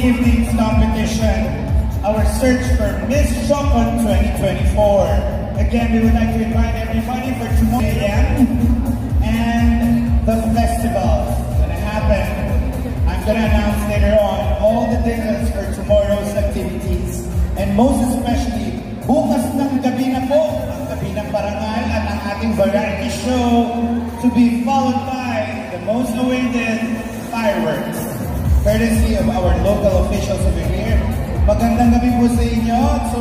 evening's competition, our search for Miss Shocon 2024. Again, we would like to invite everybody for tomorrow AM and the festival is going to happen. I'm going to announce later on all the details for tomorrow's activities. And most especially, bukas ng gabi na po, ang gabi ng parangal at ang ating variety show to be followed by the most awaited fireworks. Courtesy of our local officials over here. Magandang gabi po sa inyo. So